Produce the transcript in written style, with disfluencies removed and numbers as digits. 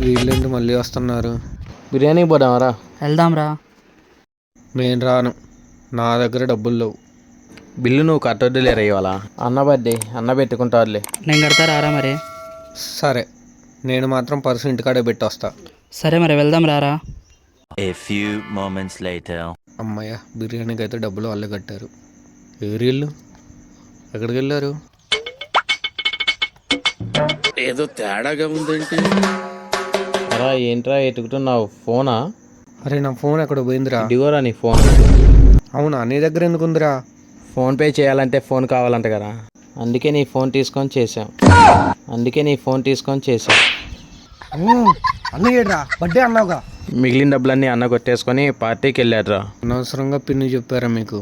వీళ్ళేంటి మళ్ళీ వస్తున్నారు? బిర్యానీ పోదామరా? వెళ్దాంరా. నేను రాను, నా దగ్గర డబ్బులు లేవు. బిల్లు నువ్వు కట్టొద్దులేరా ఇవాళ. అన్న బర్త్డే, అన్న పెట్టుకుంటారులే. నేను కడతా రారా మరి. సరే, నేను మాత్రం పర్సు ఇంటికాడే పెట్టి వస్తా. సరే మరి వెళ్దాం రారా. A few moments later. అమ్మయ్య, బిర్యానీకి అయితే డబ్బులు వాళ్ళే కట్టారు. ఎవరిళ్ళు ఎక్కడికి వెళ్ళారు? ఏదో తేడాగా ఉందేంటి? అరా ఏంట్రా ఎతుకుతున్నావు? ఫోనా? అరే నా ఫోన్ ఎక్కడ పోయిందిరా? ఇదిగోరా నీ ఫోన్. అవునా, నీ దగ్గర ఎందుకు ఉందిరా? ఫోన్పే చేయాలంటే ఫోన్ కావాలంట కదా, అందుకే నీ ఫోన్ తీసుకొని చేసాం. అన్నయ్యరా బర్త్డే అన్నావుగా. మిగిలిన డబ్బులన్నీ అన్న కొట్టేసుకొని పార్టీకి వెళ్ళాడురా. అనవసరంగా పిన్ని చెప్పారా మీకు?